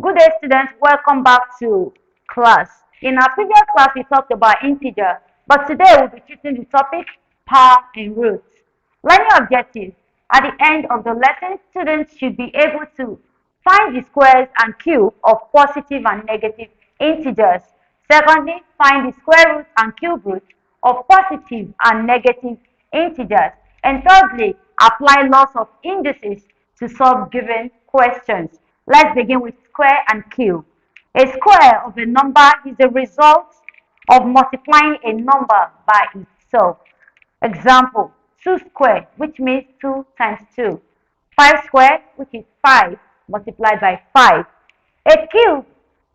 Good day, students. Welcome back to class. In our previous class, we talked about integer, but today we'll be treating the topic power and roots. Learning objectives. At the end of the lesson, students should be able to find the squares and cube of positive and negative integers. Secondly, find the square root and cube root of positive and negative integers. And thirdly, apply laws of indices to solve given questions. Let's begin with square and cube. A square of a number is the result of multiplying a number by itself. Example, 2 squared, which means 2 times 2. 5 squared, which is 5 multiplied by 5. A cube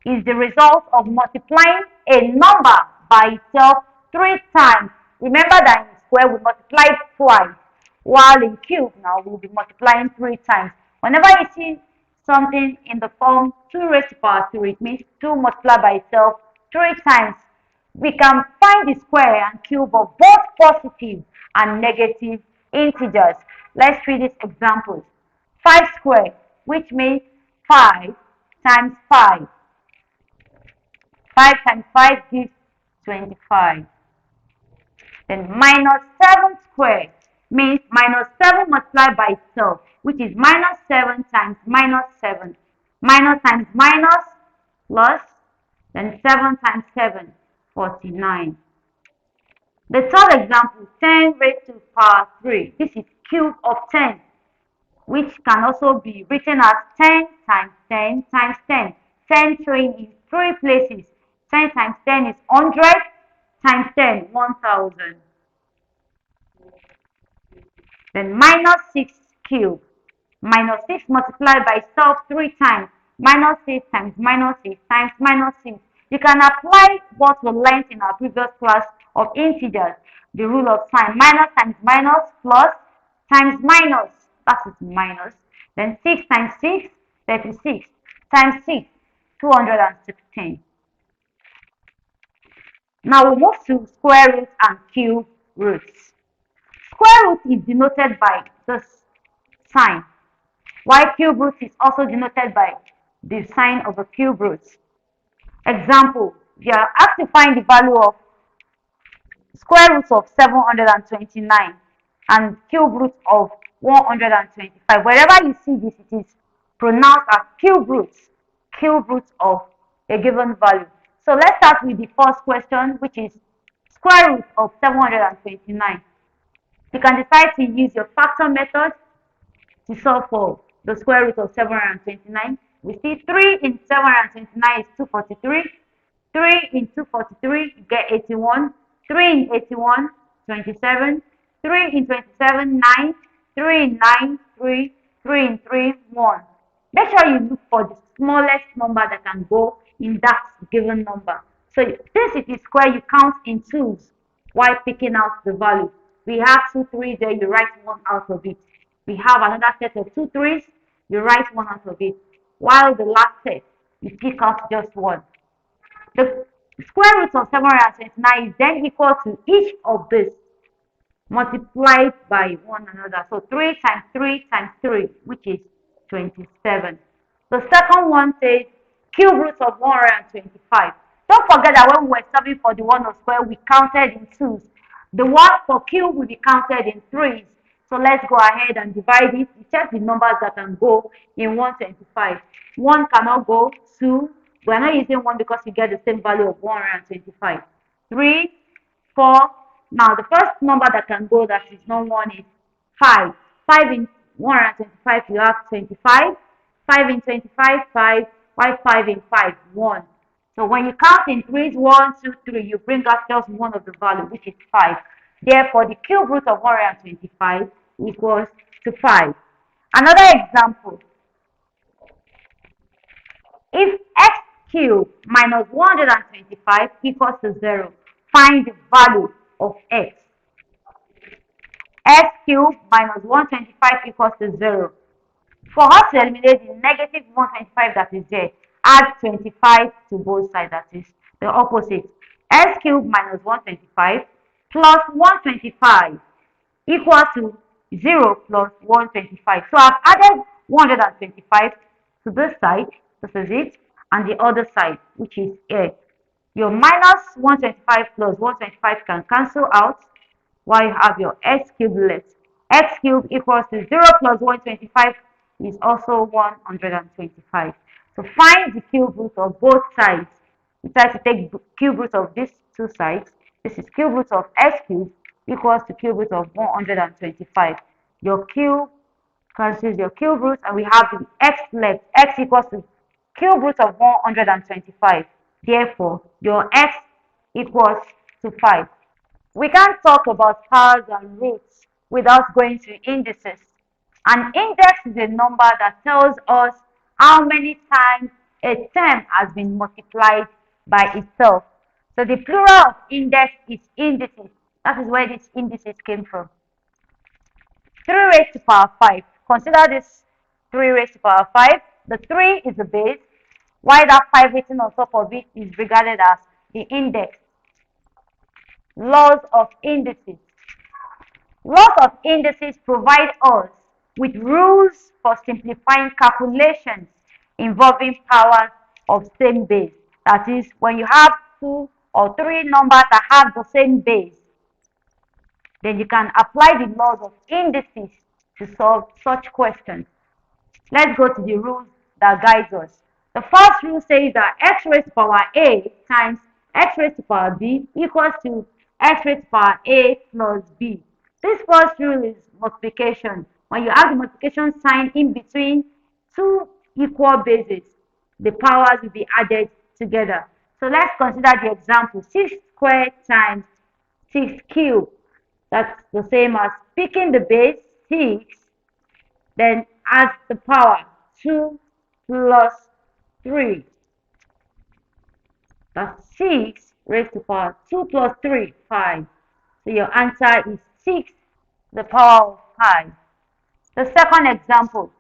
is the result of multiplying a number by itself 3 times. Remember that in square we multiply twice, while in cube now we'll be multiplying 3 times. Whenever you see something in the form 2 raised to power 3, it means 2 multiplied by itself 3 times. We can find the square and cube of both positive and negative integers. Let's read these examples. 5 squared, which means 5 times 5. 5 times 5 gives 25. Then minus 7 squared means minus 7 multiplied by itself, which is minus 7 times minus 7. Minus times minus plus, then 7 times 7, 49. The third example, 10 raised to power 3. This is cube of 10, which can also be written as 10 times 10 times 10. 10 showing in 3 places. 10 times 10 is 100 times 10, 1000. Then minus 6 cube. Minus 6 multiplied by itself 3 times. Minus 6 times minus 6 times minus 6. You can apply what we learned in our previous class of integers. The rule of sign. Minus times minus plus times minus. That is minus. Then 6 times 6, 36. Times 6, 216. Now we move to square root and cube roots. Square root is denoted by this sign, while cube root is also denoted by the sign of a cube root. Example, you are asked to find the value of square root of 729 and cube root of 125. Wherever you see this, it is pronounced as cube root of a given value. So let's start with the first question, which is square root of 729. You can decide to use your factor method to solve for the square root of 729. We see 3 in 729 is 243. 3 in 243, you get 81. 3 in 81, 27. 3 in 27, 9. 3 in 9, 3. 3 in 3, 1. Make sure you look for the smallest number that can go in that given number. So since it is square, you count in twos while picking out the value. We have 2 3s there, you write 1 out of it. We have another set of 2 3s, you write 1 out of it. While the last set, you pick out just 1. The square root of 729 is then equal to each of these multiplied by one another. So 3 times 3 times 3, which is 27. The second one says cube root of 125. Don't forget that when we were solving for the one of square, we counted in twos. The one for cube will be counted in threes. So let's go ahead and divide it. You check the numbers that can go in 125. 1 cannot go, 2. We are not using 1 because you get the same value of 125. 3, 4. Now the first number that can go that is not 1 is 5. 5 in 125, you have 25. 5 in 25, 5. Why 5 in 5? 1. So when you count in threes, 1, 2, 3, you bring out just one of the value, which is 5. Therefore, the cube root of 125 equals to 5. Another example. If x cubed minus 125 equals to 0, find the value of x. X cubed minus 125 equals to 0. For us to eliminate the negative 125 that is there, add 25 to both sides, that is the opposite. X cubed minus 125 plus 125 equal to 0 plus 125. So I've added 125 to this side this is it, and the other side, which is a. Your minus 125 plus 125 can cancel out, while you have your x cubed left. X cubed equals to 0 plus 125 is also 125. So find the cube root of both sides. You try to take the cube root of these two sides. This is cube root of x cubed equals to cube root of 125. Your cube cancels your cube root, and we have the x left. X equals to cube root of 125. Therefore, your x equals to 5. We can't talk about powers and roots without going to indices. An index is a number that tells us how many times a term has been multiplied by itself. So the plural of index is indices. That is where these indices came from. 3 raised to power 5. Consider this 3 raised to power 5. The 3 is the base, while that 5 written on top of it is regarded as the index. Laws of indices. Laws of indices provide us with rules for simplifying calculations involving powers of same base. That is, when you have 2 or 3 numbers that have the same base, then you can apply the laws of indices to solve such questions. Let's go to the rules that guide us. The first rule says that x raised to power a times x raised to power b equals to x raised to power a plus b. This first rule is multiplication. When you have the multiplication sign in between two equal bases, the powers will be added together. So let's consider the example. 6 squared times 6 cubed. That's the same as picking the base 6, then add the power 2 plus 3. That's 6 raised to power 2 plus 3, 5. So your answer is 6 the power of 5. The second example,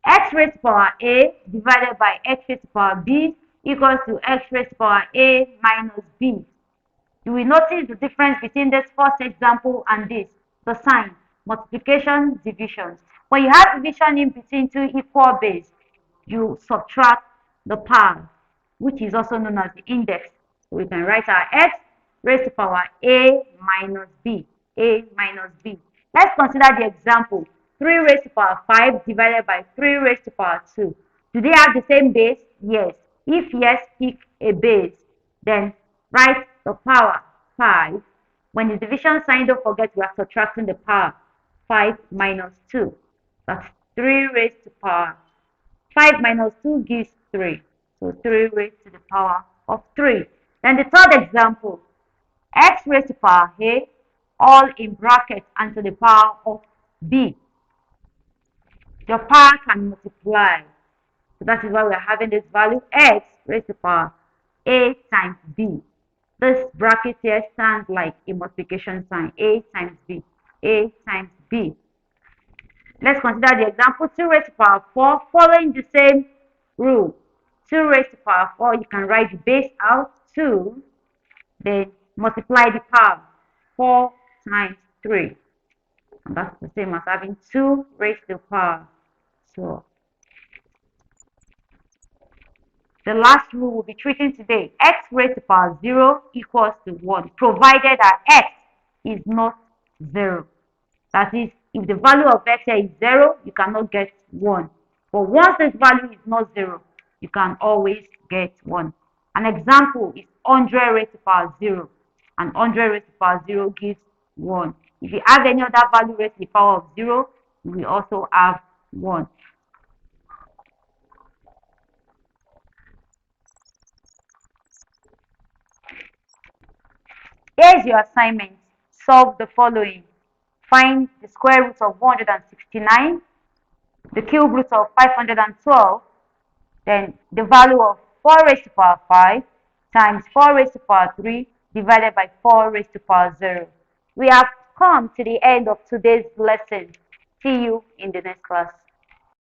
x raised to power a divided by x raised to power b equals to x raised to power a minus b. You will notice the difference between this first example and this, the sign, multiplication, division. When you have division in between two equal bases, you subtract the power, which is also known as the index. So we can write our x raised to power a minus b, a minus b. Let's consider the example, 3 raised to power 5 divided by 3 raised to power 2. Do they have the same base? Yes. If yes, pick a base. Then write the power 5. When the division sign, don't forget we are subtracting the power. 5 minus 2. That's 3 raised to power 5 minus 2 gives 3. So 3 raised to the power of 3. Then the third example, x raised to power a, all in brackets and to the power of b. Your power can multiply. So that is why we are having this value, x raised to power a times b. This bracket here stands like a multiplication sign, a times b, a times b. Let's consider the example, 2 raised to power 4, following the same rule. 2 raised to power 4, you can write the base out, 2, then multiply the power, 4 times 3. And that's the same as having 2 raised to the power 4. The last rule we'll be treating today, x raised to power 0 equals to 1, provided that x is not 0. That is, if the value of x here is 0, you cannot get 1. But once this value is not 0, you can always get 1. An example is 100 raised to power 0. And 100 raised to power 0 gives 1. If you have any other value raised to the power of 0, you will also have 1. Here's your assignment. Solve the following. Find the square root of 169, the cube root of 512, then the value of 4 raised to power 5 times 4 raised to power 3 divided by 4 raised to power 0. We have come to the end of today's lesson. See you in the next class.